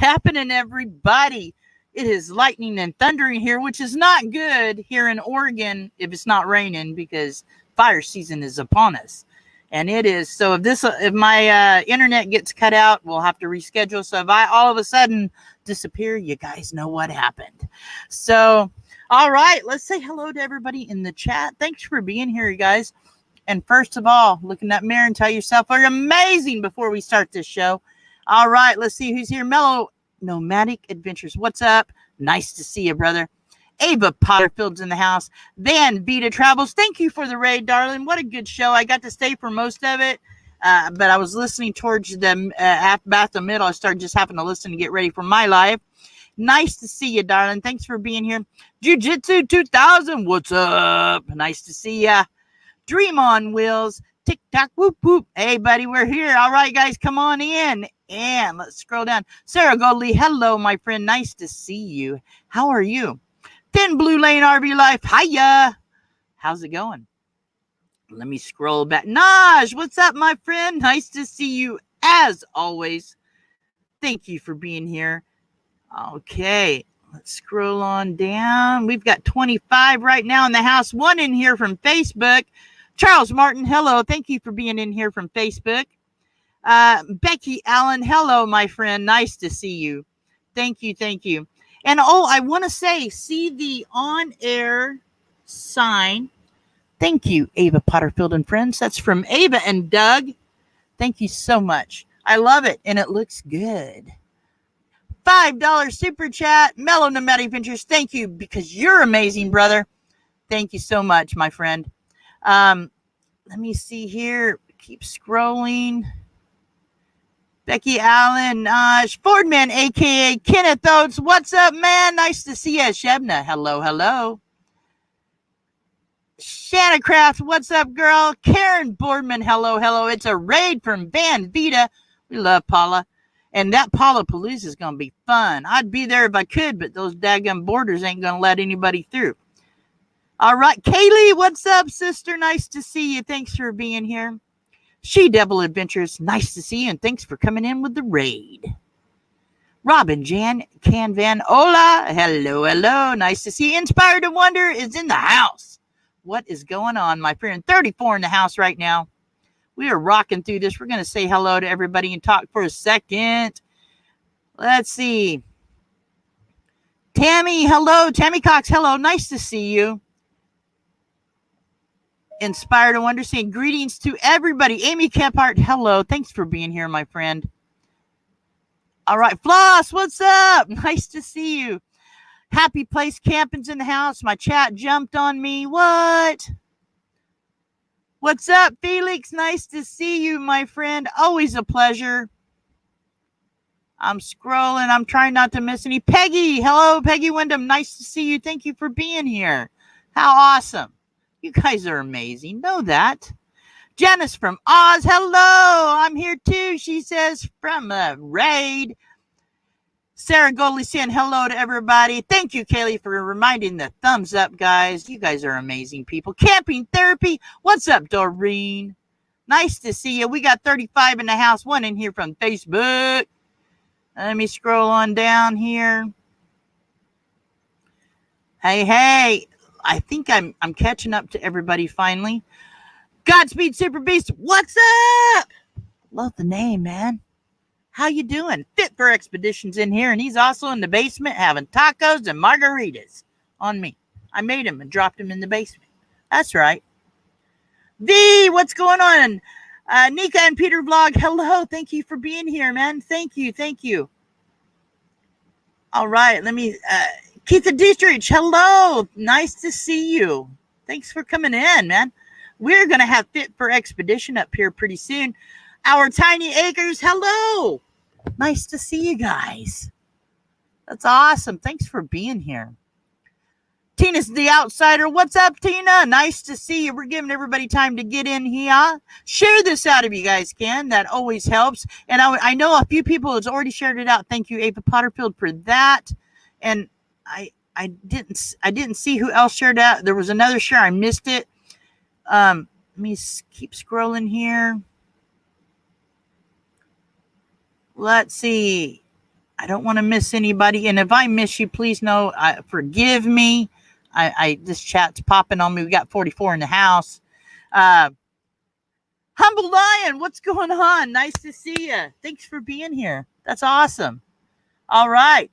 happening, everybody? It is lightning and thundering here, which is not good here in Oregon if it's not raining, because fire season is upon us. And it is. So if my internet gets cut out, we'll have to reschedule. So if I all of a sudden disappear, you guys know what happened. So, all right, let's say hello to everybody in the chat. Thanks for being here, you guys. And first of all, look in that mirror and tell yourself you're amazing before we start this show. All right, let's see who's here. Mellow Nomadic Adventures. What's up? Nice to see you, brother. Ava Potterfield's in the house. Van Vita Travels. Thank you for the raid, darling. What a good show. I got to stay for most of it, but I was listening towards the about the middle. I started just having to listen to get ready for my live. Nice to see you, darling. Thanks for being here. Jiu-Jitsu 2000. What's up? Nice to see ya. Dream on Wheels. Tick-tock, whoop, whoop. Hey, buddy, we're here. All right, guys, come on in. And let's scroll down. Sarah Goldley, hello, my friend. Nice to see you. How are you? Thin Blue Lane RV Life, hiya. How's it going? Let me scroll back. Naj, what's up, my friend? Nice to see you, as always. Thank you for being here. Okay, let's scroll on down. We've got 25 right now in the house. One in here from Facebook. Charles Martin, hello. Thank you for being in here from Facebook. Becky Allen, hello, my friend. Nice to see you. Thank you, thank you. And I want to say, see the on-air sign. Thank you, Ava Potterfield and friends. That's from Ava and Doug. Thank you so much. I love it, and it looks good. $5 super chat. Mellow Nomadic Ventures, thank you, because you're amazing, brother. Thank you so much, my friend. Let me see here. Keep scrolling. Becky Allen, Fordman, a.k.a. Kenneth Oates. What's up, man? Nice to see you. Shebna, hello, hello. Shanna Craft, what's up, girl? Karen Boardman, hello, hello. It's a raid from Van Vita. We love Paula. And that Paula Palooza is going to be fun. I'd be there if I could, but those daggum borders ain't going to let anybody through. All right, Kaylee, what's up, sister? Nice to see you. Thanks for being here. She Devil Adventures, nice to see you, and thanks for coming in with the raid. Robin Jan Canvan, hola, hello, hello, nice to see you. Inspired to Wonder is in the house. What is going on, my friend? 34 in the house right now. We are rocking through this. We're going to say hello to everybody and talk for a second. Let's see. Tammy, hello. Tammy Cox, hello. Nice to see you. Inspired to Wonder, saying greetings to everybody. Amy Camphart, hello. Thanks for being here, my friend. All right, Floss, what's up? Nice to see you. Happy Place Camping's in the house. My chat jumped on me. What? What's up, Felix? Nice to see you, my friend. Always a pleasure. I'm scrolling. I'm trying not to miss any. Peggy, hello, Peggy Wyndham. Nice to see you. Thank you for being here. How awesome. You guys are amazing. Know that. Janice from Oz. Hello. I'm here too. She says from the raid. Sarah Goldley saying hello to everybody. Thank you, Kaylee, for reminding the thumbs up, guys. You guys are amazing people. Camping Therapy. What's up, Doreen? Nice to see you. We got 35 in the house. One in here from Facebook. Let me scroll on down here. Hey. I think I'm catching up to everybody finally. Godspeed Super Beast, what's up? Love the name, man. How you doing? Fit for Expeditions in here, and he's also in the basement having tacos and margaritas on me. I made him and dropped him in the basement. That's right. V, what's going on? Nika and Peter Vlog, hello. Thank you for being here, man. Thank you. All right, let me... Keith Dietrich, hello. Nice to see you. Thanks for coming in, man. We're going to have Fit for Expedition up here pretty soon. Our Tiny Acres, hello. Nice to see you guys. That's awesome. Thanks for being here. Tina's the Outsider. What's up, Tina? Nice to see you. We're giving everybody time to get in here. Share this out if you guys can. That always helps. And I know a few people has already shared it out. Thank you, Ava Potterfield, for that. And I didn't see who else shared out. There was another share. I missed it. Let me keep scrolling here. Let's see. I don't want to miss anybody. And if I miss you, please know, forgive me. This chat's popping on me. We got 44 in the house. Humble Lion, what's going on? Nice to see you. Thanks for being here. That's awesome. All right.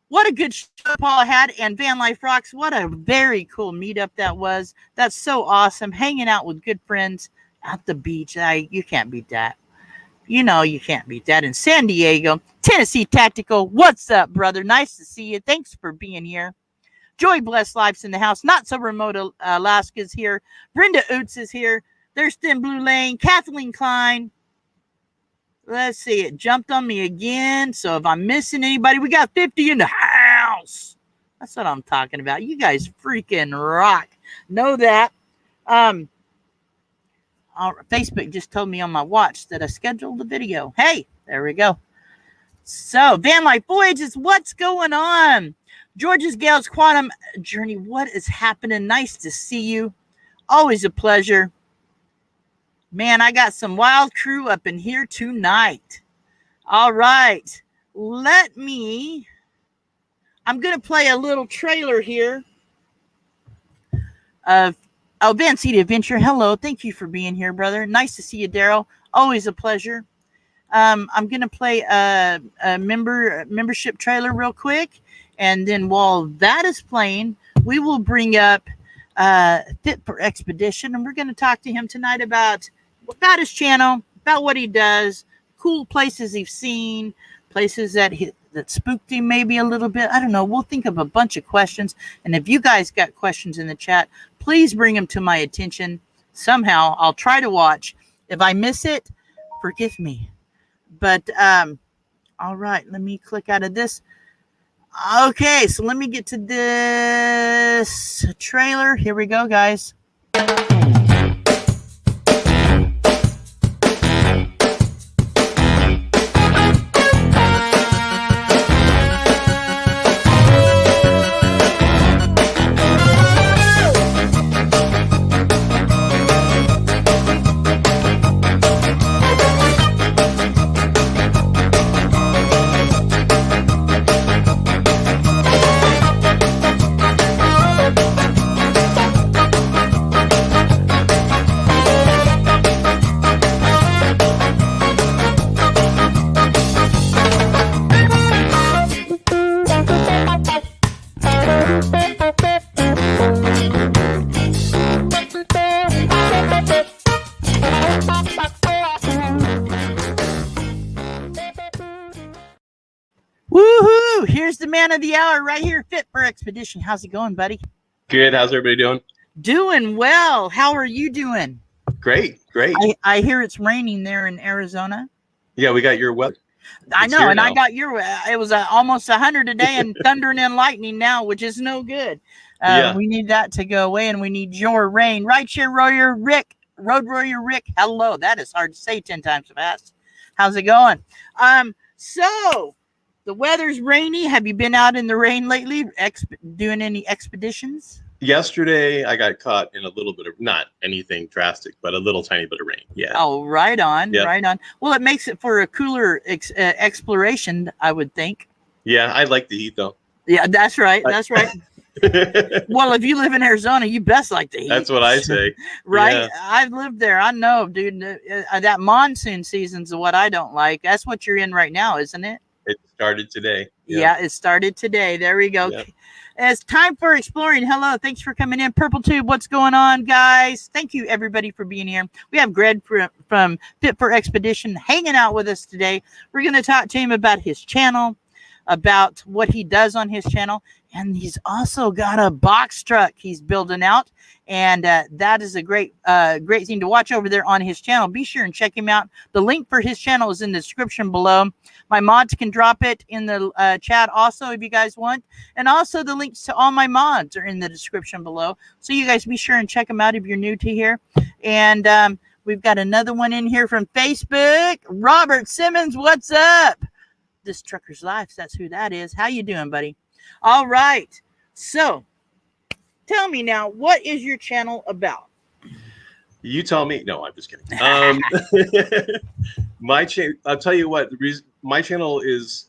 What a good show Paul had, and Van Life Rocks. What a very cool meetup that was. That's so awesome. Hanging out with good friends at the beach. You can't beat that. You can't beat that. In San Diego, Tennessee Tactical. What's up, brother? Nice to see you. Thanks for being here. Joy Blessed Life's in the house. Not So Remote Alaska's here. Brenda Oots is here. There's Thin Blue Lane. Kathleen Kline. Let's see. It jumped on me again. So if I'm missing anybody, we got 50 in the house. That's what I'm talking about. You guys freaking rock. Know that. Facebook just told me on my watch that I scheduled the video. Hey, there we go. So, Van Life Voyages, what's going on? George's Gale's Quantum Journey, what is happening? Nice to see you. Always a pleasure. Man, I got some wild crew up in here tonight. All right. I'm going to play a little trailer here of Van City Adventure. Hello. Thank you for being here, brother. Nice to see you, Daryl. Always a pleasure. I'm going to play a membership trailer real quick. And then while that is playing, we will bring up Fit for Expedition. And we're going to talk to him tonight about his channel, about what he does, cool places he's seen, places that spooked him maybe a little bit. I don't know. We'll think of a bunch of questions. And if you guys got questions in the chat, please bring them to my attention. Somehow I'll try to watch. If I miss it, forgive me. But all right, let me click out of this. Okay, so let me get to this trailer. Here we go, guys. Woohoo! Here's the man of the hour right here, Fit for Expedition. How's it going, buddy? Good. How's everybody doing? Doing well. How are you doing? Great. I hear it's raining there in Arizona. Yeah, we got your weather. I know, and now. I got your. It was almost 100 a day and thundering and lightning now, which is no good. We need that to go away, and we need your rain. Right here, Road Warrior Rick. Hello. That is hard to say 10 times fast. How's it going? So the weather's rainy. Have you been out in the rain lately? Doing any expeditions? Yesterday, I got caught in a little bit of, not anything drastic, but a little tiny bit of rain. Yeah. Oh, right on. Yep. Right on. Well, it makes it for a cooler exploration, I would think. Yeah, I like the heat, though. Yeah, that's right. That's right. Well, if you live in Arizona, you best like the heat. That's what I say. Right? Yeah. I've lived there. I know, dude. That monsoon season's what I don't like. That's what you're in right now, isn't it? It started today. Yep. Yeah, it started today. There we go. Yep. It's time for exploring. Hello, thanks for coming in. Purple Tube, what's going on, guys? Thank you, everybody, for being here. We have Greg from Fit for Expedition hanging out with us today. We're going to talk to him about his channel, about what he does on his channel, and he's also got a box truck he's building out, and that is a great thing to watch over there on his channel. Be sure and check him out. The link for his channel is in the description below. My mods can drop it in the chat also if you guys want, and also the links to all my mods are in the description below, so you guys be sure and check them out if you're new to here. And we've got another one in here from Facebook. Robert Simmons, what's up? This Trucker's Life, that's who that is. How you doing, buddy? All right, so tell me now, what is your channel about? You tell me. No, I'm just kidding. I'll tell you what, the reason my channel is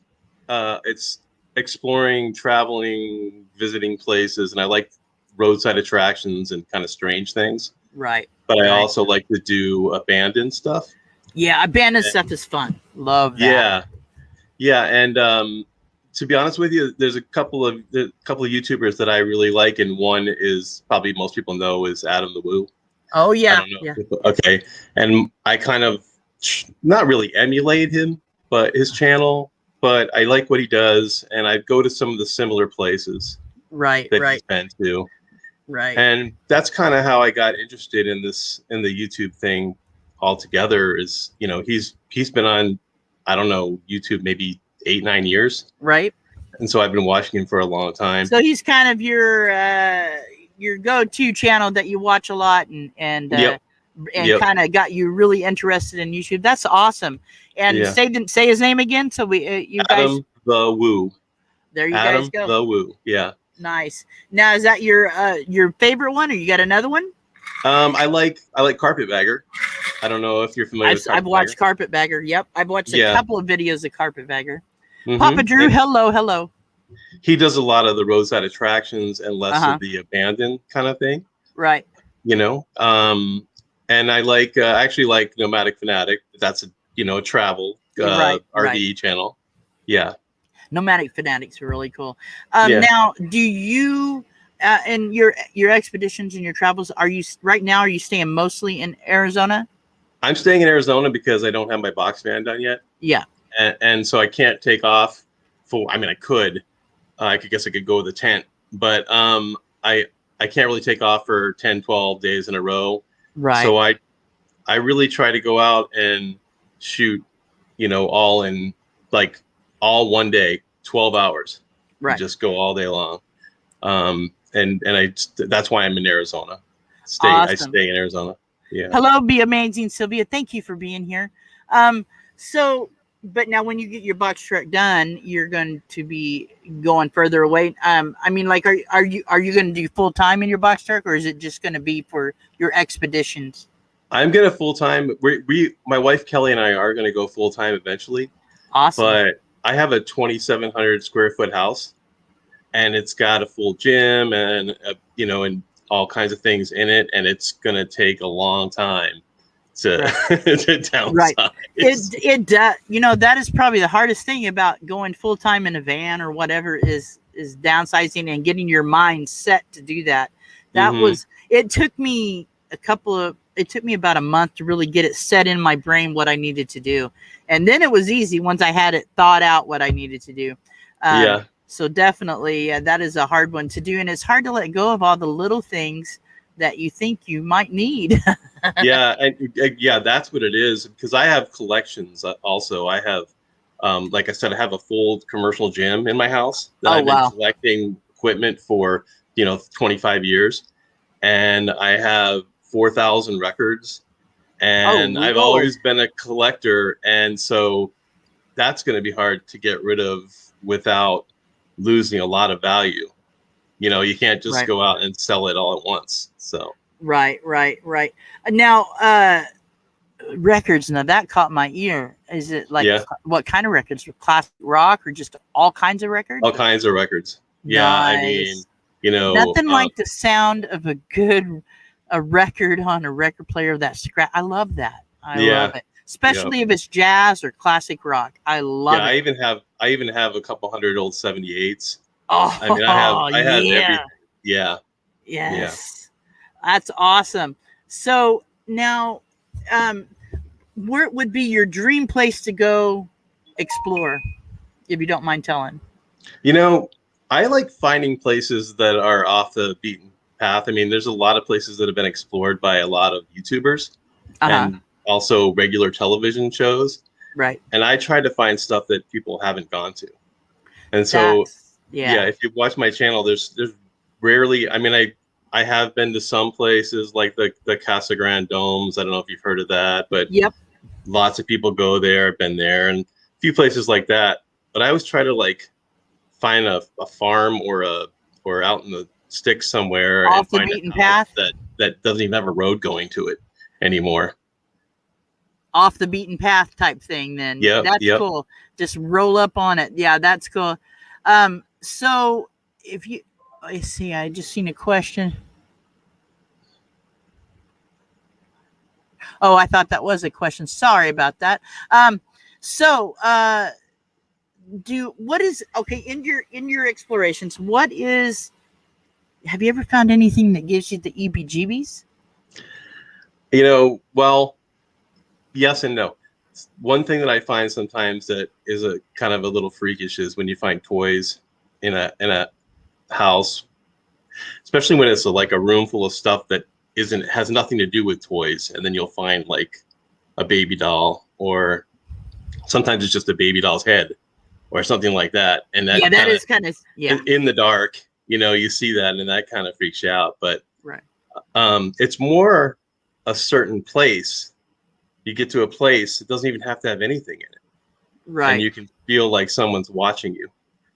it's exploring, traveling, visiting places, and I like roadside attractions and kind of strange things. Right. But I right. also like to do abandoned stuff. Yeah, abandoned stuff is fun. Love that. Yeah, and to be honest with you, there's a couple of YouTubers that I really like, and one is probably most people know is Adam the Woo. Oh I yeah. don't know. Yeah. Okay, and I kind of not really emulate him, but his channel. But I like what he does, and I go to some of the similar places Right. that Right. he's been to. Right. And that's kind of how I got interested in the YouTube thing altogether. Is he's been on, I don't know, YouTube maybe 8-9 years, Right. and so I've been watching him for a long time. So he's kind of your go-to channel that you watch a lot, and Yep. kind of got you really interested in YouTube. That's awesome. And say his name again, so you guys. Adam the Woo. There you Adam guys go. the Woo. Yeah. Nice. Now, is that your favorite one, or you got another one? I like Carpetbagger. I don't know if you're familiar with Carpetbagger. I've watched Carpetbagger. Yep, I've watched a couple of videos of Carpetbagger. Mm-hmm. Papa Drew, hello. He does a lot of the roadside attractions and less of the abandoned kind of thing. Right. And I like actually like Nomadic Fanatic. That's a travel RVE channel. Yeah. Nomadic Fanatics are really cool. Now, do you in your expeditions and your travels, are you staying mostly in Arizona? I'm staying in Arizona because I don't have my box van done yet. Yeah. And so I can't take off I could. I guess I could go with a tent, but I can't really take off for 10, 12 days in a row. Right. So I really try to go out and shoot, all in all one day, 12 hours. Right. Just go all day long. And that's why I'm in Arizona. Awesome. I stay in Arizona. Yeah. Hello, Be Amazing Sylvia. Thank you for being here. But now when you get your box truck done, you're going to be going further away. Are you going to do full time in your box truck, or is it just going to be for your expeditions? I'm going to full time. My wife Kelly and I are going to go full time eventually. Awesome. But I have a 2,700 square foot house, and it's got a full gym and and all kinds of things in it, and it's going to take a long time to downsize. Right. It that is probably the hardest thing about going full time in a van or whatever is downsizing and getting your mind set to do that. It took me about a month to really get it set in my brain what I needed to do, and then it was easy once I had it thought out what I needed to do. So definitely that is a hard one to do, and it's hard to let go of all the little things that you think you might need. Yeah, that's what it is. Because I have collections. Also, I have, like I said, I have a full commercial gym in my house that I've been collecting equipment for 25 years, and I have 4,000 records, and I've always been a collector, and so that's going to be hard to get rid of without losing a lot of value. You can't just go out and sell it all at once. So right. Now, records. Now that caught my ear. Is it what kind of records? Classic rock or just all kinds of records? All kinds of records. Yeah, nice. I mean, nothing like the sound of a record on a record player that scratch. I love that. I love it. Especially if it's jazz or classic rock. I love it. I even have a couple hundred old 78s. Oh, I mean, I have everything. Yeah. Yes. Yeah. That's awesome. So now, where would be your dream place to go explore, if you don't mind telling? I like finding places that are off the beaten path. I mean, there's a lot of places that have been explored by a lot of YouTubers and also regular television shows. Right. And I try to find stuff that people haven't gone to. And so, if you watch my channel, there's rarely, I mean, I have been to some places like the Casa Grande Domes. I don't know if you've heard of that, but lots of people go there. I've been there, and a few places like that. But I always try to find a farm or out in the sticks somewhere off the beaten path that doesn't even have a road going to it anymore. off the beaten path type thing. Then that's cool. Just roll up on it. Yeah, that's cool. So if you, I see, I just seen a question. Oh, I thought that was a question. Sorry about that. In your explorations, have you ever found anything that gives you the EBGBs? Well, yes and no. One thing that I find sometimes that is a kind of a little freakish is when you find toys in a house, especially when it's like a room full of stuff that has nothing to do with toys, and then you'll find like a baby doll, or sometimes it's just a baby doll's head or something like that. And that is kind of in the dark, you see that and that kind of freaks you out. But right. It's more a certain place. You get to a place, it doesn't even have to have anything in it. Right. And you can feel like someone's watching you.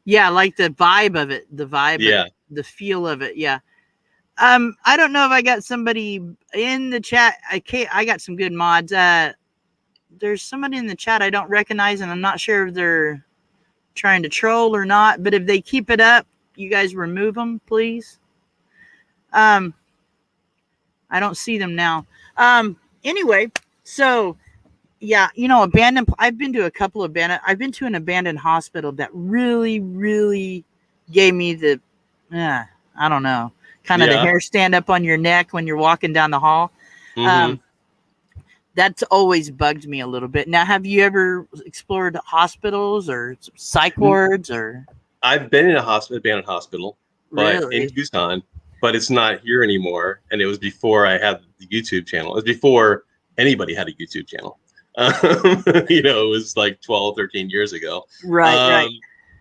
Yeah, like the vibe of it, the feel of it. Yeah. I don't know if I got somebody in the chat. I got some good mods. There's somebody in the chat I don't recognize, and I'm not sure if they're trying to troll or not, but if they keep it up, you guys remove them, please. I don't see them now. Anyway, so yeah, I've been to a couple of I've been to an abandoned hospital that really, really gave me the, I don't know, kind of the hair stand up on your neck when you're walking down the hall. Mm-hmm. That's always bugged me a little bit. Now, have you ever explored hospitals or psych wards or? I've been in a abandoned hospital, but really? in Tucson, but it's not here anymore. And it was before I had the YouTube channel. It was before anybody had a YouTube channel. It was like 12, 13 years ago. Right.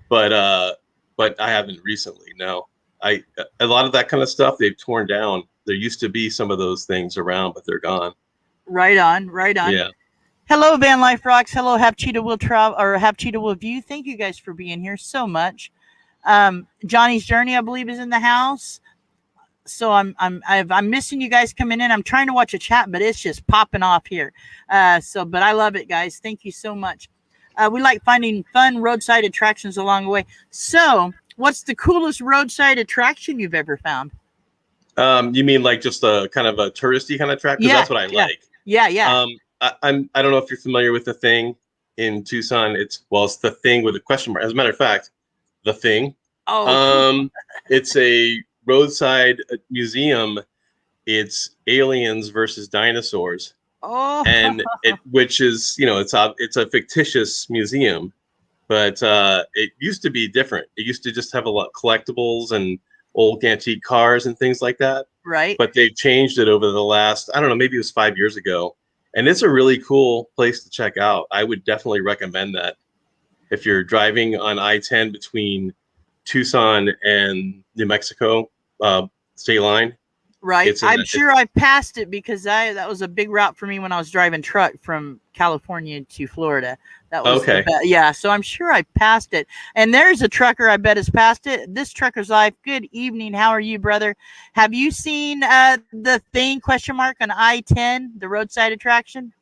But I haven't recently. No, a lot of that kind of stuff they've torn down. There used to be some of those things around, but they're gone. Right on. Yeah. Hello, Van Life Rocks. Hello, Have Cheetah Will Travel or Have Cheetah Will View. Thank you guys for being here so much. Johnny's Journey, I believe, is in the house. So I'm missing you guys coming in. I'm trying to watch a chat, but it's just popping off here. But I love it, guys. Thank you so much. We like finding fun roadside attractions along the way. So, what's the coolest roadside attraction you've ever found? You mean like just a kind of a touristy kind of track? Because that's what I like. Yeah. I don't know if you're familiar with The Thing in Tucson. It's The Thing with a question mark. As a matter of fact, The Thing. Oh. It's a roadside museum. It's aliens versus dinosaurs. Oh. And which is, it's a fictitious museum, but it used to be different. It used to just have a lot of collectibles and old antique cars and things like that. Right. But they've changed it over the last, I don't know, maybe it was 5 years ago. And it's a really cool place to check out. I would definitely recommend that. If you're driving on I-10 between Tucson and New Mexico state line. Right. I'm sure I passed it because that was a big route for me when I was driving truck from California to Florida. That was okay. Yeah. So I'm sure I passed it. And there's a trucker I bet has passed it. This Trucker's Life. Good evening. How are you, brother? Have you seen The Thing ? On I-10, the roadside attraction?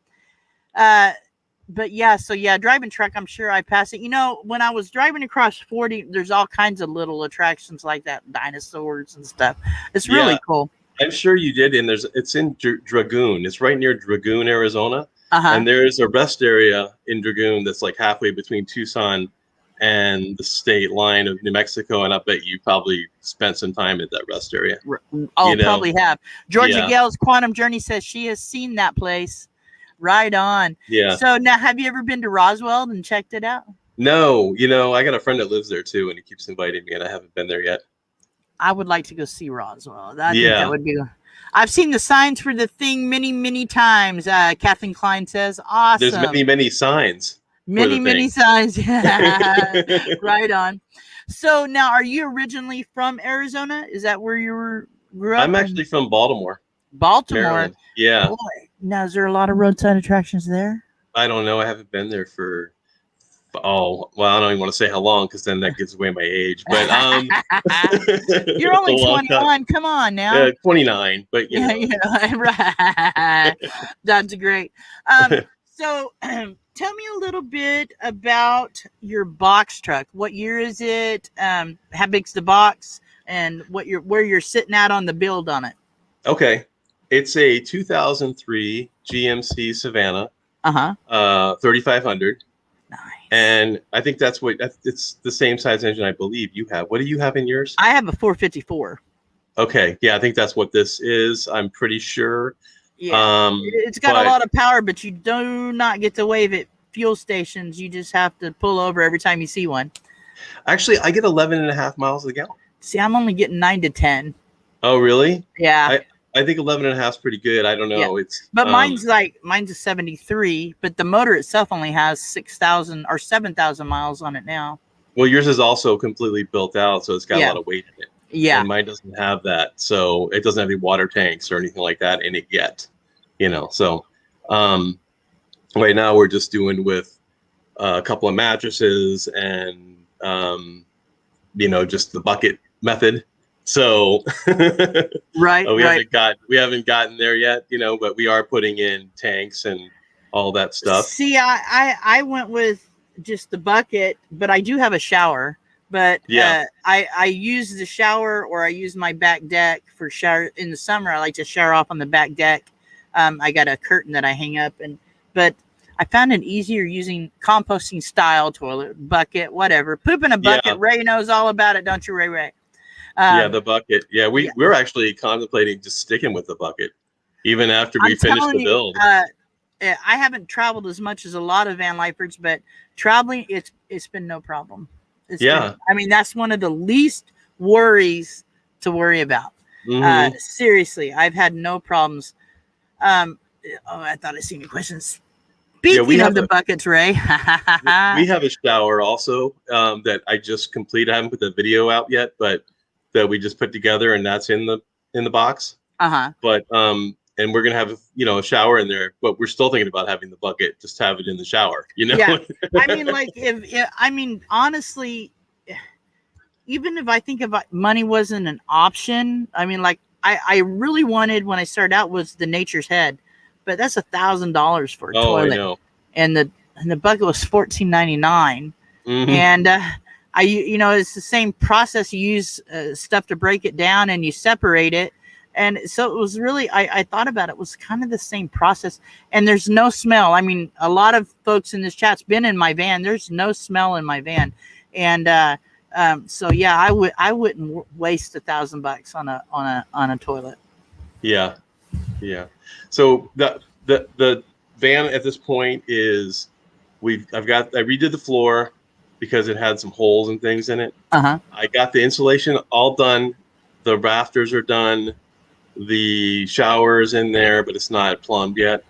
But yeah, driving truck, I'm sure I passed it. When I was driving across 40, there's all kinds of little attractions like that, dinosaurs and stuff. It's really cool. I'm sure you did. And it's in Dragoon. It's right near Dragoon, Arizona. And there's a rest area in Dragoon that's like halfway between Tucson and the state line of New Mexico. And I bet you probably spent some time at that rest area. Probably have. Georgia Gale's Quantum Journey says she has seen that place. Right on. Yeah. So now, have you ever been to Roswell and checked it out? No. I got a friend that lives there too, and he keeps inviting me, and I haven't been there yet. I would like to go see Roswell. I think that would be. I've seen the signs for The Thing many, many times. Kathleen Kline says, "Awesome." There's many signs. Many signs. Right on. So now, are you originally from Arizona? Is that where you grew up? I'm actually from Baltimore. Maryland. Yeah. Boy. Now, is there a lot of roadside attractions there? I don't know. I haven't been there for, I don't even want to say how long because then that gives away my age. But you're only 21. Come on now. 29. But right. That's great. So, tell me a little bit about your box truck. What year is it? How big's the box, and where you're sitting at on the build on it? Okay, it's a 2003 GMC Savannah, 3500, Nice. and I think it's the same size engine I believe you have. What do you have in yours? I have a 454. Okay, yeah, I think that's what this is. I'm pretty sure. Yeah, it's got a lot of power, but you do not get to wave at fuel stations. You just have to pull over every time you see one. Actually, I get 11.5 miles a gallon. See, I'm only getting 9 to 10. Oh, really? Yeah. I think 11.5 is pretty good. I don't know. Yeah. But mine's a 73, but the motor itself only has 6,000 or 7,000 miles on it now. Well, yours is also completely built out, so it's got a lot of weight in it. Yeah. And mine doesn't have that, so it doesn't have any water tanks or anything like that in it yet. So right now we're just doing with a couple of mattresses and just the bucket method. So right, we haven't gotten there yet, but we are putting in tanks and all that stuff. See, I went with just the bucket, but I do have a shower. But I use the shower, or I use my back deck for shower. In the summer, I like to shower off on the back deck. I got a curtain that I hang up, but I found it easier using composting style toilet, bucket, whatever. Poop in a bucket. Yeah. Ray knows all about it, don't you, Ray? The bucket. Yeah, we're actually contemplating just sticking with the bucket, even after we finish the build. I haven't traveled as much as a lot of van lifers, but traveling, it's been no problem. That's one of the least worries to worry about. Mm-hmm. Seriously, I've had no problems. I thought I seen any questions. Speaking of the buckets, Ray. we have a shower also that I just completed. I haven't put the video out yet, but that we just put together, and that's in the box. But and we're gonna have a shower in there, but we're still thinking about having the bucket. Just have it in the shower, Yeah. Honestly, even if I think if money wasn't an option, I really wanted, when I started out, was the Nature's Head, but that's $1,000 for a toilet. I know. And the bucket was $14.99. Mm-hmm. And it's the same process. You use stuff to break it down, and you separate it. And so it was really, I thought about it, it was kind of the same process. And there's no smell. A lot of folks in this chat's been in my van. There's no smell in my van. And I wouldn't waste $1,000 on a toilet. Yeah. So the van at this point is, I redid the floor because it had some holes and things in it. I got the insulation all done. The rafters are done. The shower's in there, but it's not plumbed yet.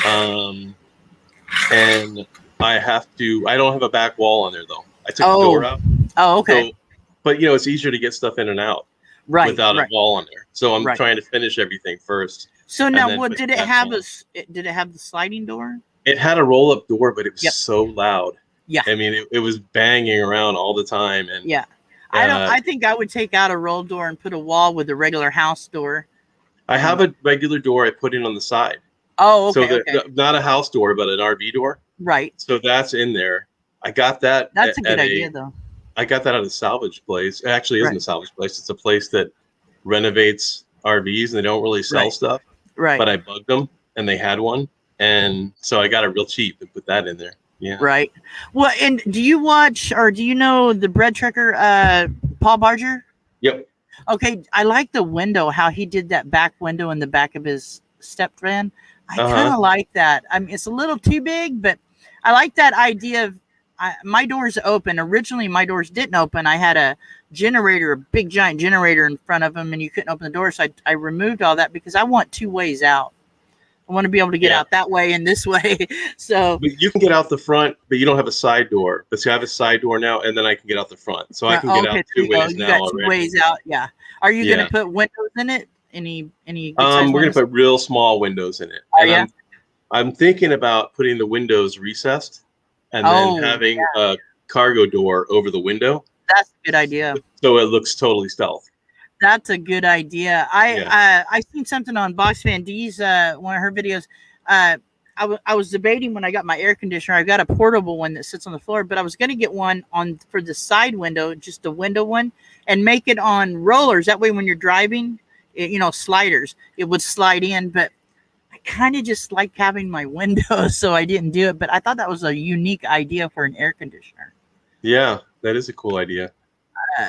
And I don't have a back wall on there though. I took the door out. Oh, okay. So, but it's easier to get stuff in and out without a wall on there. So I'm trying to finish everything first. So now, did it have the sliding door? It had a roll-up door, but it was so loud. Yeah. It was banging around all the time. And I think I would take out a roll door and put a wall with a regular house door. I have a regular door I put in on the side. Oh, okay. So not a house door, but an RV door. Right. So that's in there. I got that. That's a good idea, though. I got that at a salvage place. It actually isn't a salvage place. It's a place that renovates RVs, and they don't really sell stuff. Right. But I bugged them, and they had one. And so I got it real cheap and put that in there. Yeah. Right. Well, and do you watch, or do you know the bread trucker, Paul Barger? Yep. Okay. I like the window, how he did that back window in the back of his step van. I kind of like that. It's a little too big, but I like that idea of my doors open. Originally, my doors didn't open. I had a generator, a big giant generator in front of them, and you couldn't open the door. So I removed all that because I want two ways out. I want to be able to get out that way and this way. So but you can get out the front, but you don't have a side door. But see, I have a side door now, and then I can get out the front. So I can get out two ways now. You got two ways out. Yeah. Are you going to put windows in it? Any? We're going to put real small windows in it. And I'm thinking about putting the windows recessed, and then having a cargo door over the window. That's a good idea. So it looks totally stealth. That's a good idea. I seen something on Box Fan D's one of her videos. I was debating when I got my air conditioner. I got a portable one that sits on the floor, but I was going to get one on for the side window, just a window one, and make it on rollers. That way, when you're driving, sliders, it would slide in. But I kind of just like having my window, so I didn't do it. But I thought that was a unique idea for an air conditioner. Yeah, that is a cool idea.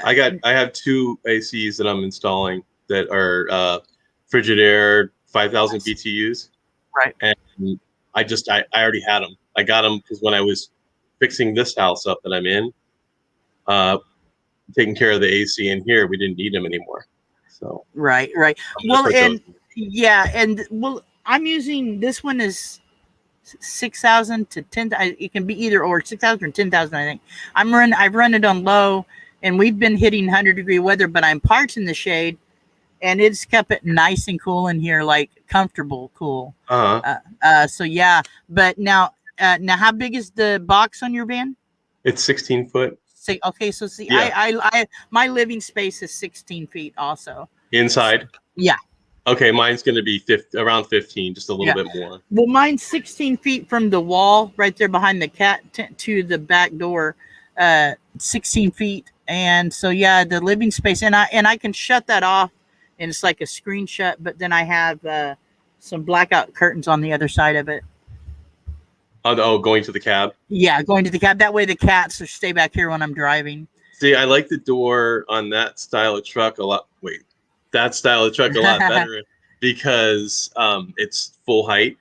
I have 2 ACs that I'm installing that are Frigidaire 5,000 BTUs. Right. And I already had them. I got them because when I was fixing this house up that I'm in, taking care of the AC in here, we didn't need them anymore. So right. Well, I'm using this one is 6,000 to 10,000. It can be either or 6,000 or 10,000. I think I've run it on low, and we've been hitting 100-degree weather, but I'm parked in the shade, and it's kept it nice and cool in here, like comfortable, cool. So yeah, but now how big is the box on your van? It's 16 foot. Okay, so see, yeah. I my living space is 16 feet also. Inside? Yeah. Okay, mine's going to be around 15, just a little bit more. Well, mine's 16 feet from the wall right there behind the cat to the back door, 16 feet. And so, yeah, the living space, and I can shut that off, and it's like a screen shut, but then I have some blackout curtains on the other side of it. Oh, going to the cab? Yeah, going to the cab. That way the cats stay back here when I'm driving. See, I like the door on that style of truck a lot. That style of truck a lot better because it's full height.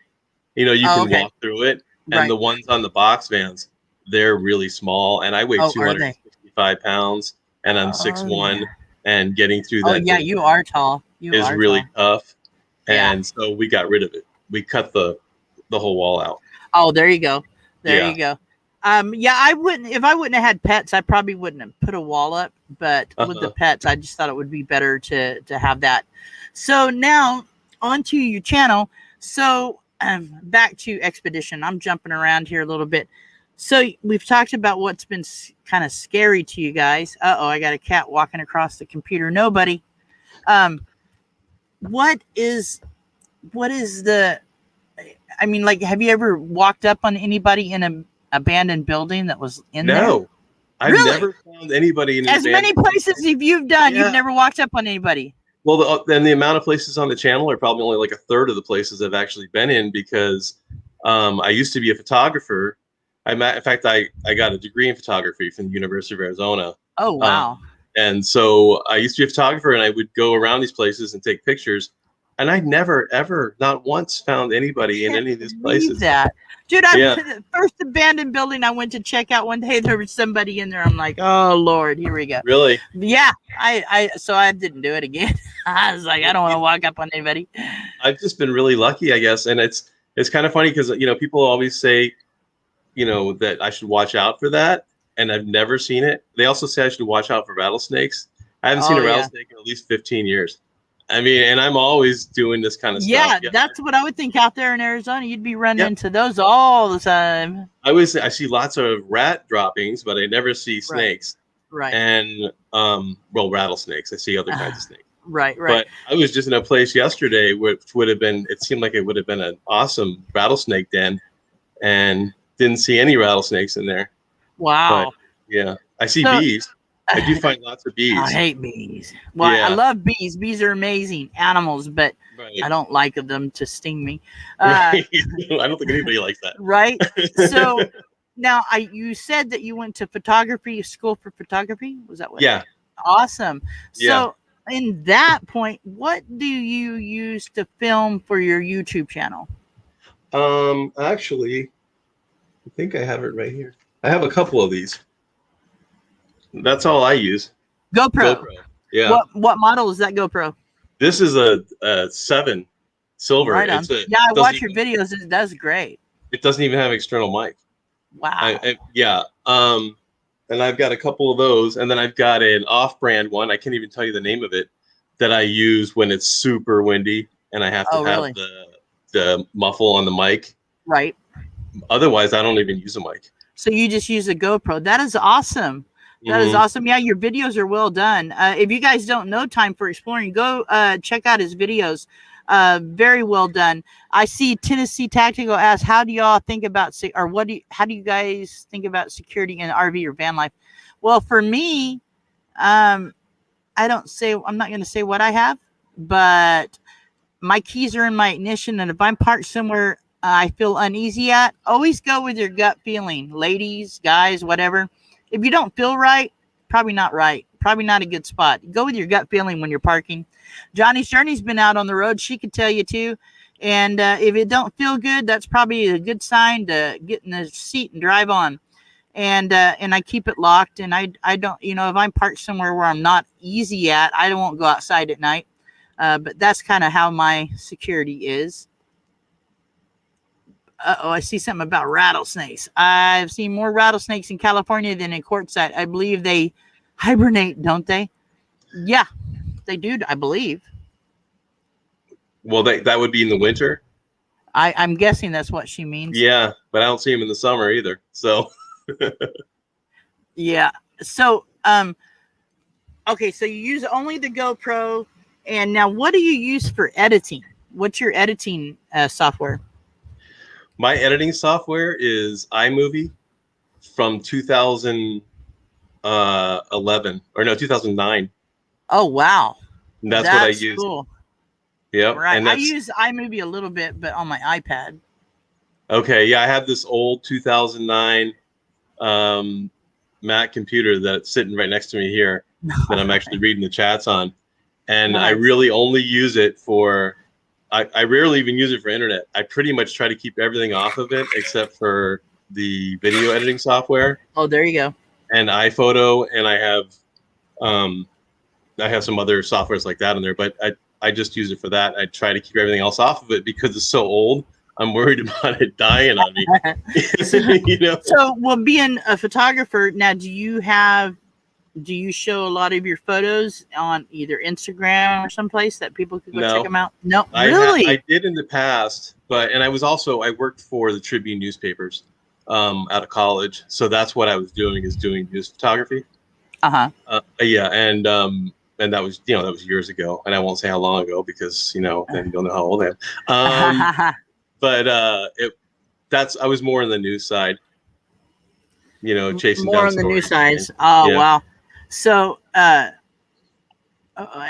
You can walk through it. And the ones on the box vans, they're really small. And I weigh 265 pounds, and I'm 6'1", and getting through that. Oh, yeah, you are tall. Is really tough. And so we got rid of it. We cut the whole wall out. Oh, there you go. There you go. I wouldn't, if I wouldn't have had pets, I probably wouldn't have put a wall up, but with the pets, I just thought it would be better to have that. So now onto your channel. So back to Expedition. I'm jumping around here a little bit. So we've talked about what's been kind of scary to you guys. I got a cat walking across the computer. Nobody. What is the, I mean, like, have you ever walked up on anybody in an abandoned building that was in there? No, I've never found anybody in as many places as you've done. You've never walked up on anybody. Well, then the amount of places on the channel are probably only like a third of the places I've actually been in because I used to be a photographer. In fact, I got a degree in photography from the University of Arizona. Oh, wow. And so I used to be a photographer, and I would go around these places and take pictures. And I never, ever, not once found anybody in any of these places. That. Dude, the first abandoned building I went to check out one day, there was somebody in there. I'm like, oh, Lord, here we go. Really? Yeah. So I didn't do it again. I was like, I don't want to walk up on anybody. I've just been really lucky, I guess. And it's kind of funny because, people always say, that I should watch out for that. And I've never seen it. They also say I should watch out for rattlesnakes. I haven't seen a rattlesnake in at least 15 years. I mean, and I'm always doing this kind of stuff. Yeah, that's what I would think out there in Arizona. You'd be running into those all the time. I see lots of rat droppings, but I never see snakes. Right. And, rattlesnakes. I see other kinds of snakes. Right. But I was just in a place yesterday which would have been, it seemed like it would have been an awesome rattlesnake den, and didn't see any rattlesnakes in there. Wow. But, yeah. I see bees. I do find lots of bees. I hate bees. Well, I love bees. Bees are amazing animals, but I don't like them to sting me. I don't think anybody likes that. Right. So now you said that you went to school for photography. Was that what? Yeah. Awesome. So in that point, what do you use to film for your YouTube channel? Actually, I think I have it right here. I have a couple of these. That's all I use. GoPro. Yeah. What model is that GoPro? This is a 7 silver. Right on. I watch your videos. It does great. It doesn't even have external mic. Wow. And I've got a couple of those, and then I've got an off-brand one. I can't even tell you the name of it, that I use when it's super windy and I have to have the muffle on the mic. Right. Otherwise, I don't even use a mic. So you just use a GoPro. That is awesome. That is awesome. Yeah, your videos are well done. If you guys don't know Time for Exploring, go check out his videos. Very well done. I see Tennessee Tactical asks, how do y'all think about, how do you guys think about security in RV or van life? Well, for me, I'm not going to say what I have, but my keys are in my ignition. And if I'm parked somewhere I feel uneasy at, always go with your gut feeling. Ladies, guys, whatever. If you don't feel right, probably not right. Probably not a good spot. Go with your gut feeling when you're parking. Johnny's Journey's been out on the road. She could tell you too. And if it don't feel good, that's probably a good sign to get in the seat and drive on. And I keep it locked. And I don't, if I'm parked somewhere where I'm not easy at, I won't go outside at night. But that's kind of how my security is. I see something about rattlesnakes. I've seen more rattlesnakes in California than in Quartzsite. I believe they hibernate, don't they? Yeah, they do, I believe. Well, that would be in the winter. I'm guessing that's what she means. Yeah, but I don't see them in the summer either. So. Yeah. So, okay. So you use only the GoPro, and now what do you use for editing? What's your editing software? My editing software is iMovie from 2011 or no 2009. Oh wow, that's what I use. Cool. Yeah, right. I use iMovie a little bit, but on my iPad. Okay, yeah, I have this old 2009 Mac computer that's sitting right next to me here that I'm actually reading the chats on, and nice. I really only use it for. I rarely even use it for internet. I pretty much try to keep everything off of it except for the video editing software. Oh, there you go. And iPhoto, and I have some other softwares like that in there, but I just use it for that. I try to keep everything else off of it because it's so old. I'm worried about it dying on me. So, well, being a photographer now, do you show a lot of your photos on either Instagram or someplace that people could go check them out? No, really? I did in the past, and I worked for the Tribune newspapers out of college. So that's what I was doing, is doing news photography. Yeah. And that was, that was years ago, and I won't say how long ago because, then you'll know how old I am. But I was more on the news side, chasing more down on the news side. Yeah. Wow. So, I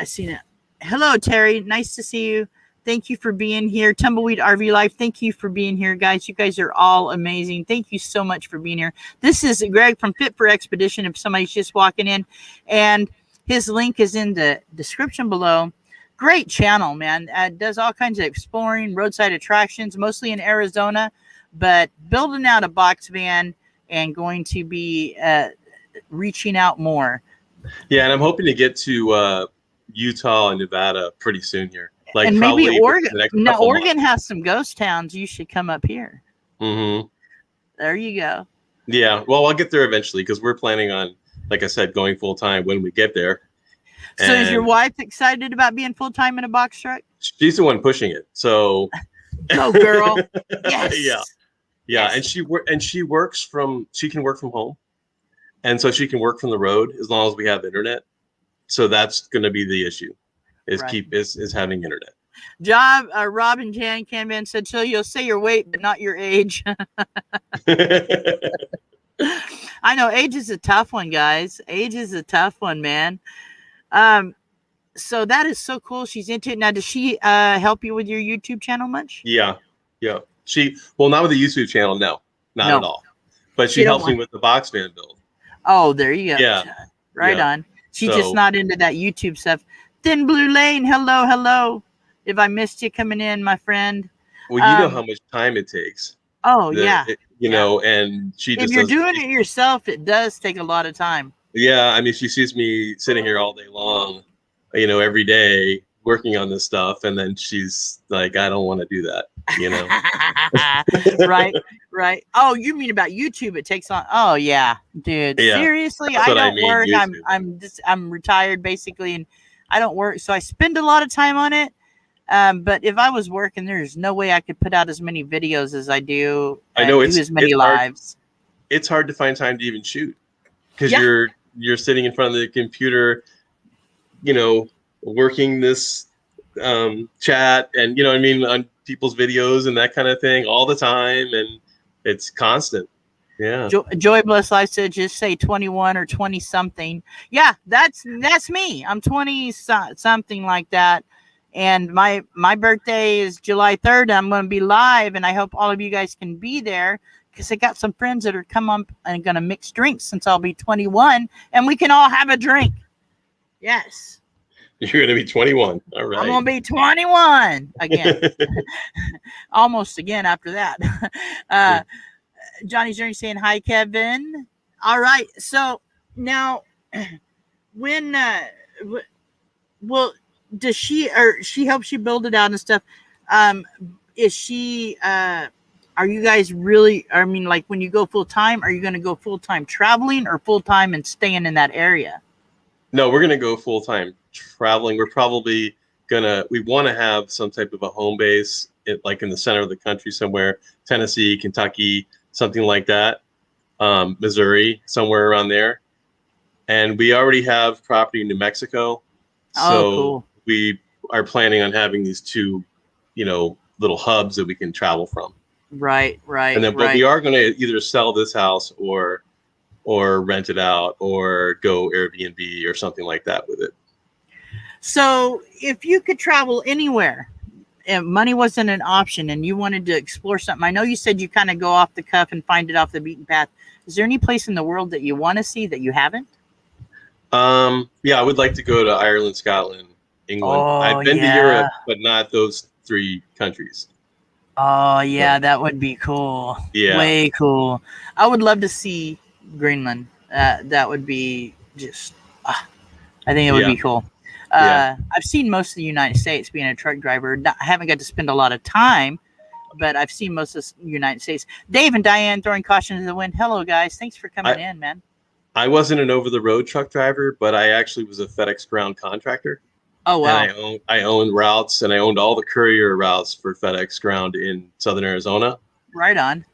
seen it. Hello, Terry. Nice to see you. Thank you for being here. Tumbleweed RV Life. Thank you for being here, guys. You guys are all amazing. Thank you so much for being here. This is Greg from Fit for Expedition. If somebody's just walking in, and his link is in the description below. Great channel, man. Does all kinds of exploring, roadside attractions, mostly in Arizona, but building out a box van and going to be reaching out more. Yeah, and I'm hoping to get to Utah and Nevada pretty soon here. Like, and maybe Oregon. No, Oregon has some ghost towns. You should come up here. Mm-hmm. There you go. Yeah, well, I'll get there eventually because we're planning on, like I said, going full time when we get there. So is your wife excited about being full time in a box truck? She's the one pushing it. So go girl. Yes. Yeah. Yes. And she can work from home. And so she can work from the road as long as we have internet. So that's going to be the issue, is having internet. Rob and Jan came in and said, so you'll say your weight, but not your age. I know age is a tough one, guys. Age is a tough one, man. So that is so cool. She's into it. Now, does she help you with your YouTube channel much? Yeah. Not with the YouTube channel. No, not at all. But she helps me with the box van build. Oh, there you go. Yeah. Right on. She's just not into that YouTube stuff. Thin Blue Lane. Hello. If I missed you coming in, my friend. Well, you know how much time it takes. Oh, know, and she just. If you're doing it yourself, it does take a lot of time. Yeah. I mean, she sees me sitting here all day long, every day working on this stuff. And then she's like, I don't want to do that, Right. Oh, you mean about YouTube? It takes on. Oh yeah, dude. Yeah. Seriously, I don't work. I'm retired basically, and I don't work, so I spend a lot of time on it. But if I was working, there's no way I could put out as many videos as I do. I know do as many lives. It's hard to find time to even shoot because you're you're sitting in front of the computer, working this chat and I mean, on people's videos and that kind of thing all the time, and it's constant. Yeah. Joy Bless Life said just say 21 or 20 something. Yeah, that's me. I'm 20 something like that. And my birthday is July 3rd. I'm going to be live, and I hope all of you guys can be there, because I got some friends that are come up and going to mix drinks since I'll be 21, and we can all have a drink. Yes. You're going to be 21. All right. I'm going to be 21 again. Almost again after that. Johnny's Journey saying hi, Kevin. All right. So now, when does she helps you build it out and stuff? Is she are you guys really, I mean, like when you go full time, are you going to go full time traveling or full time and staying in that area? No, we're going to go full time traveling. We're probably we want to have some type of a home base, like in the center of the country somewhere, Tennessee, Kentucky, something like that, Missouri, somewhere around there. And we already have property in New Mexico. So cool. We are planning on having these two, little hubs that we can travel from. Right. And then, but we are going to either sell this house or rent it out or go Airbnb or something like that with it. So if you could travel anywhere and money wasn't an option and you wanted to explore something, I know you said you kind of go off the cuff and find it off the beaten path. Is there any place in the world that you want to see that you haven't? Yeah, I would like to go to Ireland, Scotland, England. I've been to Europe, but not those 3 countries. Oh, yeah, that would be cool. Yeah. Way cool. I would love to see Greenland. That would be just, I think it would be cool. I've seen most of the United States being a truck driver. I haven't got to spend a lot of time, but I've seen most of the United States. Dave and Diane throwing caution to the wind. Hello, guys. Thanks for coming in, man. I wasn't an over-the-road truck driver, but I actually was a FedEx ground contractor. Oh, wow. And I owned routes, and I owned all the courier routes for FedEx ground in Southern Arizona. Right on.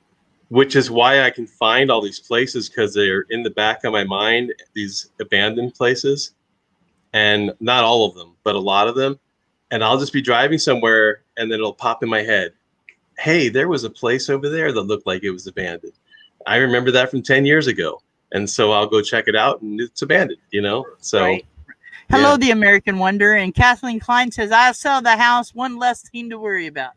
Which is why I can find all these places, because they're in the back of my mind, these abandoned places. And not all of them, but a lot of them. And I'll just be driving somewhere, and then it'll pop in my head. Hey, there was a place over there that looked like it was abandoned. I remember that from 10 years ago. And so I'll go check it out, and it's abandoned, So, right. Hello, the American Wonder. And Kathleen Kline says, I'll sell the house, one less thing to worry about.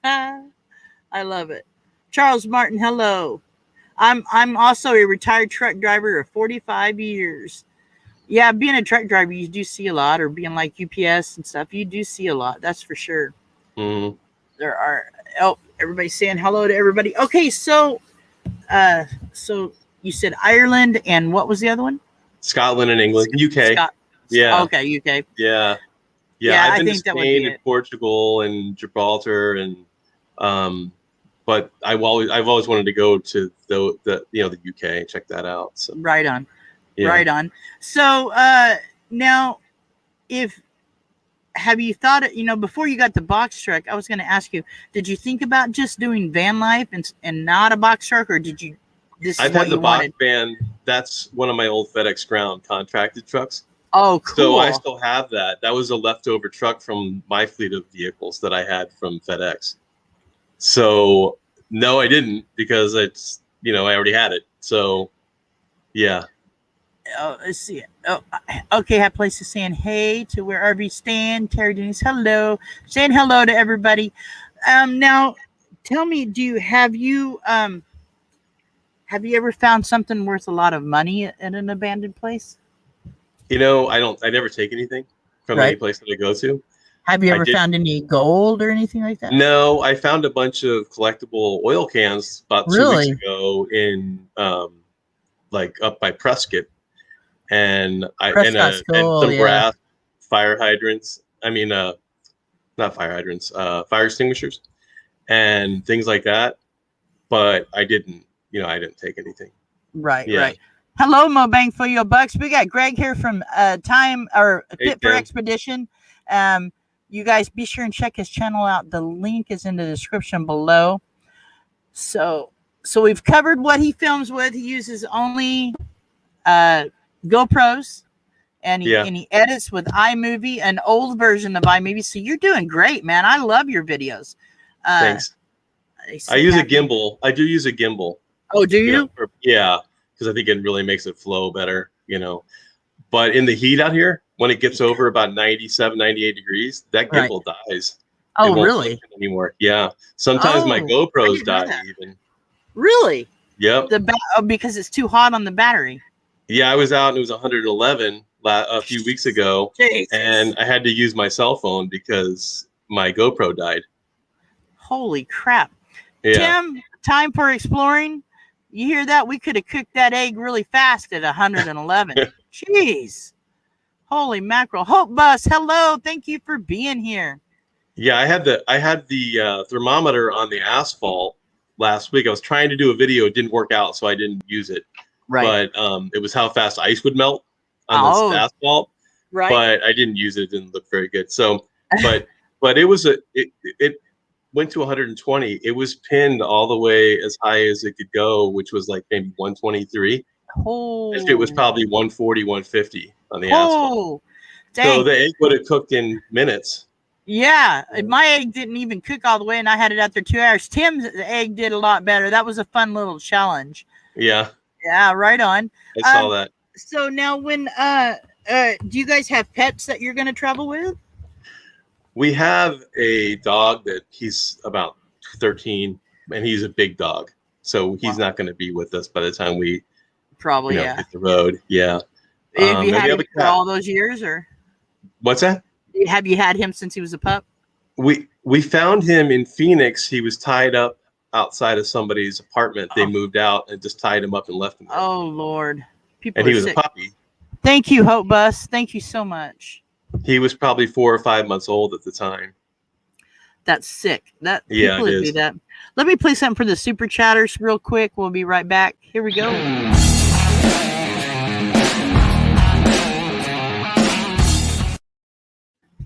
I love it. Charles Martin, hello. I'm also a retired truck driver of 45 years. Yeah, being a truck driver, you do see a lot, or being like UPS and stuff, you do see a lot. That's for sure. Mm-hmm. There are, everybody's saying hello to everybody. Okay, so you said Ireland, and what was the other one? Scotland and England, UK. Yeah. Okay, UK. Yeah. I've been to Spain and Portugal and Gibraltar, and but I've always wanted to go to the UK and check that out. So. Right on. Yeah. Right on. So now, have you thought it? Before you got the box truck, I was going to ask you, did you think about just doing van life and not a box truck, or did you? I've had the box van. That's one of my old FedEx ground contracted trucks. Oh, cool. So I still have that. That was a leftover truck from my fleet of vehicles that I had from FedEx. So no, I didn't, because it's, I already had it. So yeah. Oh, let's see. Oh, okay. Have places saying hey to where RV stand. Terry Denise, hello. Saying hello to everybody. Now tell me, have you ever found something worth a lot of money at an abandoned place? I never take anything from any place that I go to. Have you ever found any gold or anything like that? No, I found a bunch of collectible oil cans about 2 weeks ago in like up by Prescott. And and some brass fire hydrants. I mean, not fire hydrants, fire extinguishers and things like that. But I didn't take anything. Right. Hello, Mo Bang for your bucks. We got Greg here from Fit for Expedition. You guys be sure and check his channel out. The link is in the description below. So we've covered what he films with. He uses only GoPros, and he edits with iMovie, an old version of iMovie. So you're doing great, man. I love your videos. Thanks. I use a gimbal. I do use a gimbal. Oh, do you? Yeah, because I think it really makes it flow better, But in the heat out here, when it gets over about 97, 98 degrees, that gimbal dies. Oh, it won't really? Anymore. Yeah. Sometimes my GoPros die even. Really? Yep. Because it's too hot on the battery. Yeah, I was out and it was 111 a few weeks ago. Jesus. And I had to use my cell phone because my GoPro died. Holy crap. Yeah. Tim, time for exploring. You hear that? We could have cooked that egg really fast at 111. Jeez. Holy mackerel. Hope Bus, hello. Thank you for being here. Yeah, I had the thermometer on the asphalt last week. I was trying to do a video. It didn't work out, so I didn't use it. Right. But it was how fast ice would melt on this asphalt. Right. But I didn't use it. It didn't look very good. So, but it was it went to 120. It was pinned all the way as high as it could go, which was like maybe 123. Oh. It was probably 140, 150 on the asphalt. Dang. So the egg would have cooked in minutes. Yeah, my egg didn't even cook all the way, and I had it out there 2 hours. Tim's egg did a lot better. That was a fun little challenge. Yeah. Yeah, right on. I saw that. So now, when do you guys have pets that you're going to travel with? We have a dog that he's about 13, and he's a big dog, so he's not going to be with us by the time we hit the road. Yeah. Have you had him for all those years, or what's that? Have you had him since he was a pup? We found him in Phoenix. He was tied up outside of somebody's apartment. They moved out and just tied him up and left him there. Oh, Lord. And he was sick. A puppy. Thank you, Hope Bus. Thank you so much. He was probably 4 or 5 months old at the time. That's sick. Yeah, people do that. Let me play something for the super chatters real quick. We'll be right back. Here we go.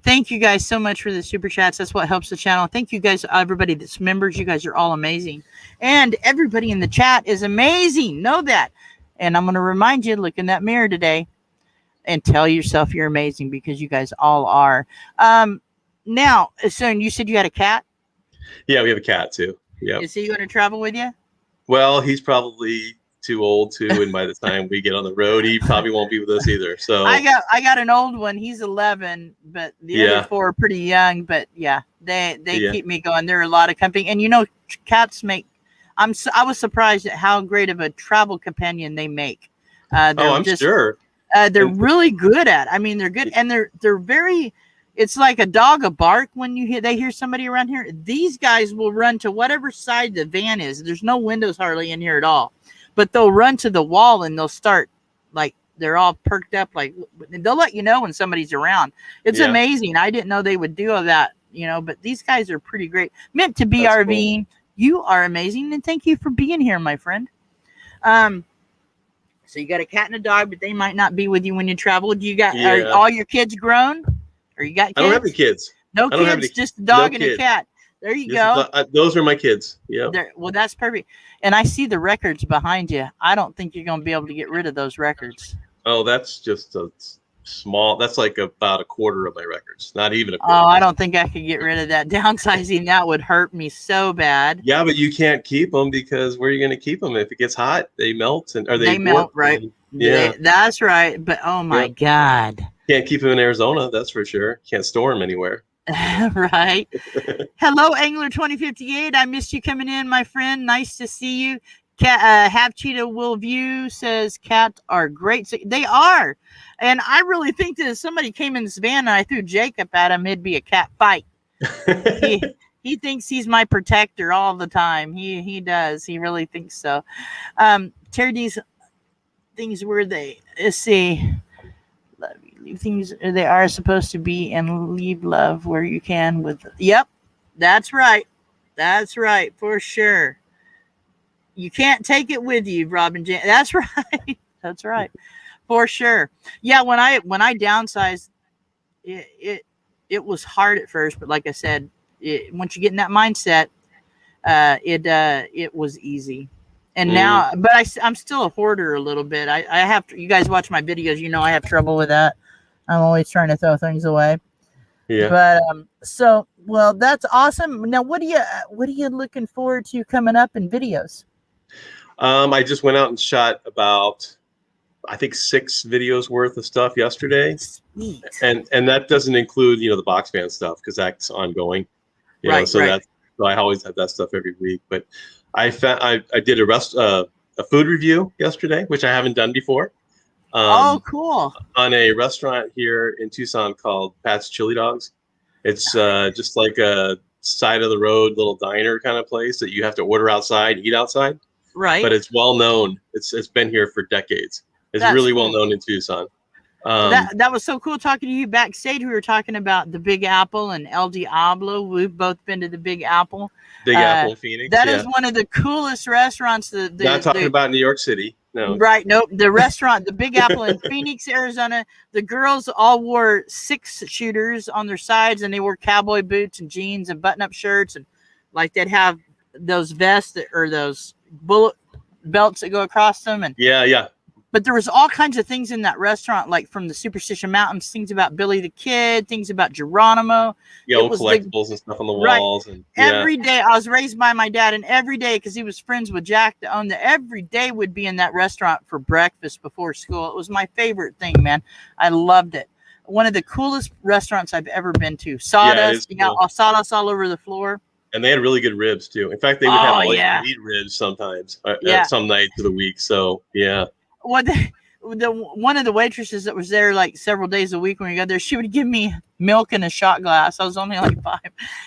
Thank you guys so much for the super chats. That's what helps the channel. Thank you guys, everybody that's members. You guys are all amazing. And everybody in the chat is amazing. Know that. And I'm going to remind you, look in that mirror today and tell yourself you're amazing, because you guys all are. Now, so you said you had a cat? Yeah, we have a cat too. Yeah. Is he going to travel with you? Well, he's probably too old to, and by the time we get on the road, he probably won't be with us either. So I got an old one. He's 11, but the other 4 are pretty young. But yeah, they keep me going. They're a lot of company, and cats make. I was surprised at how great of a travel companion they make. I'm sure. They're really good at it. I mean, they're good, and they're very. It's like a dog a bark when they hear somebody around here. These guys will run to whatever side the van is. There's no windows hardly in here at all. But they'll run to the wall and they'll start, like, they're all perked up. Like, they'll let you know when somebody's around. It's amazing. I didn't know they would do all that, but these guys are pretty great. Meant to be RVing. Cool. You are amazing. And thank you for being here, my friend. So you got a cat and a dog, but they might not be with you when you travel. Do you got, are all your kids grown? Or you got kids? I don't have any kids. No kids, just a dog and a cat. There you go. Those are my kids. Yeah. Well, that's perfect. And I see the records behind you. I don't think you're going to be able to get rid of those records. Oh, that's just a small. That's like about a quarter of my records. Not even a quarter. Oh, I don't think I could get rid of that. Downsizing that would hurt me so bad. Yeah, but you can't keep them, because where are you going to keep them? If it gets hot, they melt, they melt, right? Yeah, that's right. But oh my God, can't keep them in Arizona. That's for sure. Can't store them anywhere. Right. Hello, Angler 2058. I missed you coming in, my friend. Nice to see you. Have Cheetah Will View says cats are great. So they are. And I really think that if somebody came in this van and I threw Jacob at him, it'd be a cat fight. He thinks he's my protector all the time. He does. He really thinks so. Terry D's things where they see. Things they are supposed to be, and leave love where you can with. Yep, that's right for sure. You can't take it with you, Robin Jan. That's right for sure. Yeah, when I downsized, it was hard at first, but like I said, once you get in that mindset, it was easy. And now, but I'm still a hoarder a little bit. I have to, you guys watch my videos, you know I have trouble with that. I'm always trying to throw things away. Yeah. But so well, that's awesome. Now, what are you looking forward to coming up in videos? I just went out and shot about, I think, 6 videos worth of stuff yesterday. Sweet. And that doesn't include, the box fan stuff, because that's ongoing. Right. So I always have that stuff every week. But I did a food review yesterday, which I haven't done before. Cool. On a restaurant here in Tucson called Pat's Chili Dogs. It's just like a side of the road little diner kind of place that you have to order outside, eat outside. Right. But it's well known. It's been here for decades. It's really well known in Tucson. That was so cool talking to you backstage. We were talking about the Big Apple and El Diablo. We've both been to the Big Apple. Big Apple in Phoenix. That is one of the coolest restaurants. Not talking about New York City. No. Right. Nope. The restaurant, the Big Apple in Phoenix, Arizona. The girls all wore 6-shooters on their sides, and they wore cowboy boots and jeans and button-up shirts, and like they'd have those vests or those bullet belts that go across them. And yeah. But there was all kinds of things in that restaurant, like from the Superstition Mountains, things about Billy the Kid, things about Geronimo. Yeah, old collectibles and stuff on the walls. Right. And every day, I was raised by my dad, and every day, because he was friends with Jack that owned every day would be in that restaurant for breakfast before school. It was my favorite thing, man. I loved it. One of the coolest restaurants I've ever been to. Sawdust, sawdust all over the floor. And they had really good ribs, too. In fact, they would have meat ribs sometimes, some nights of the week. So, yeah. Well, one of the waitresses that was there like several days a week when we got there, she would give me milk in a shot glass. I was only like 5,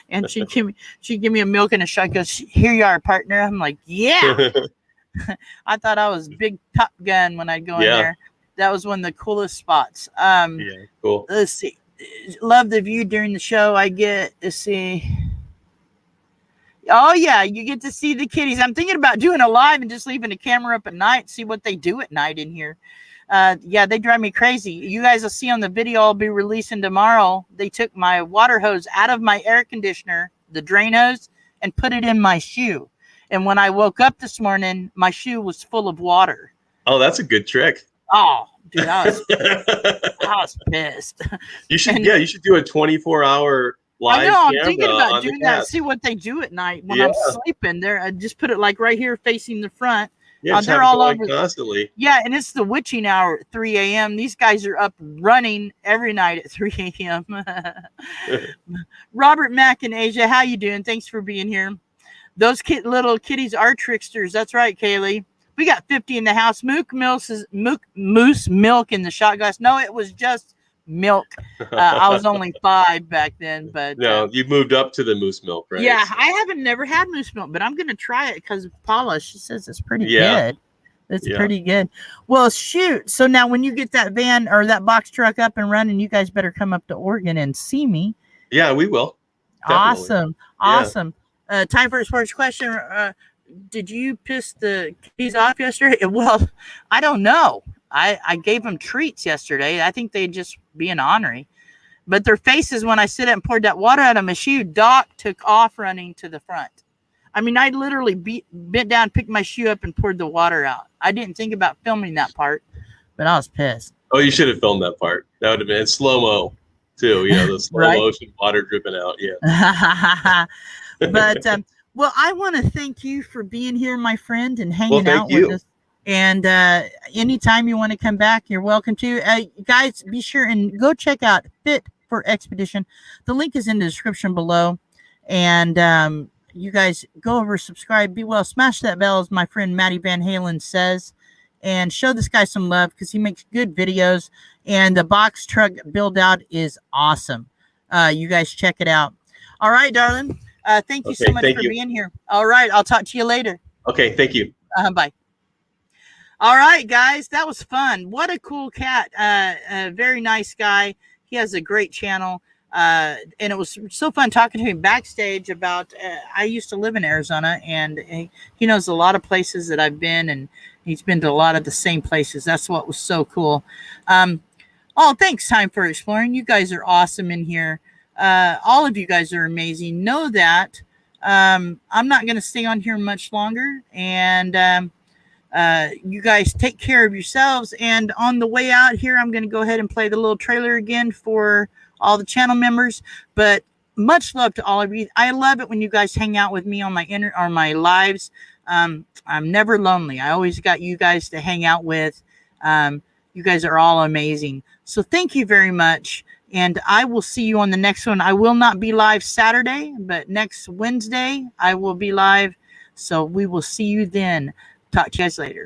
and she'd give me a milk in a shot. Goes, here you are, partner. I'm like, yeah. I thought I was big Top Gun when I'd go in there. That was one of the coolest spots. Cool. Let's see. Love the view during the show. Let's see. Oh, yeah, you get to see the kitties. I'm thinking about doing a live and just leaving the camera up at night, see what they do at night in here. They drive me crazy. You guys will see on the video I'll be releasing tomorrow. They took my water hose out of my air conditioner, the drain hose, and put it in my shoe. And when I woke up this morning, my shoe was full of water. Oh, that's a good trick. Oh, dude, I was pissed. You should do a 24-hour I know, I'm thinking about doing that. See what they do at night when I'm sleeping. There, I just put it like right here facing the front. Yeah, they're all over constantly. Yeah, and it's the witching hour at 3 a.m. These guys are up running every night at 3 a.m. Robert Mack and Asia, how you doing? Thanks for being here. Those little kitties are tricksters. That's right, Kaylee. We got 50 in the house. Moose milk in the shot glass. No, it was just milk. I was only 5 back then, but no, you moved up to the moose milk, right? Yeah, I never had moose milk, but I'm gonna try it because Paula, she says it's pretty good. It's pretty good. Well, shoot. So now when you get that van or that box truck up and running, you guys better come up to Oregon and see me. Yeah, we will. Definitely. Awesome. Time for a sports question. Did you piss the keys off yesterday? Well, I don't know. I gave them treats yesterday. I think they just being ornery. But their faces when I sit up and poured that water out of my shoe, Doc took off running to the front. I mean, I literally bent down, picked my shoe up, and poured the water out. I didn't think about filming that part, but I was pissed. Oh, you should have filmed that part. That would have been in slow-mo, too. The slow motion water dripping out. Yeah. But, well, I want to thank you for being here, my friend, and hanging out with us. And anytime you want to come back, you're welcome to. Guys, be sure and go check out Fit for Expedition. The link is in the description below. And you guys go over, subscribe, be well, smash that bell, as my friend Maddie Van Halen says. And show this guy some love because he makes good videos. And the box truck build out is awesome. You guys check it out. All right, darling. Thank you so much for being here. All right. I'll talk to you later. Okay. Thank you. Bye. All right, guys, that was fun. What a cool cat. Very nice guy. He has a great channel. And it was so fun talking to him backstage about, I used to live in Arizona, and he knows a lot of places that I've been, and he's been to a lot of the same places. That's what was so cool. Thanks, Time for Exploring. You guys are awesome in here. All of you guys are amazing. Know that. I'm not going to stay on here much longer. And You guys take care of yourselves. And on the way out here, I'm going to go ahead and play the little trailer again for all the channel members. But much love to all of you. I love it when you guys hang out with me on my lives. I'm never lonely. I always got you guys to hang out with. You guys are all amazing. So thank you very much. And I will see you on the next one. I will not be live Saturday, but next Wednesday I will be live. So we will see you then. Talk to you guys later.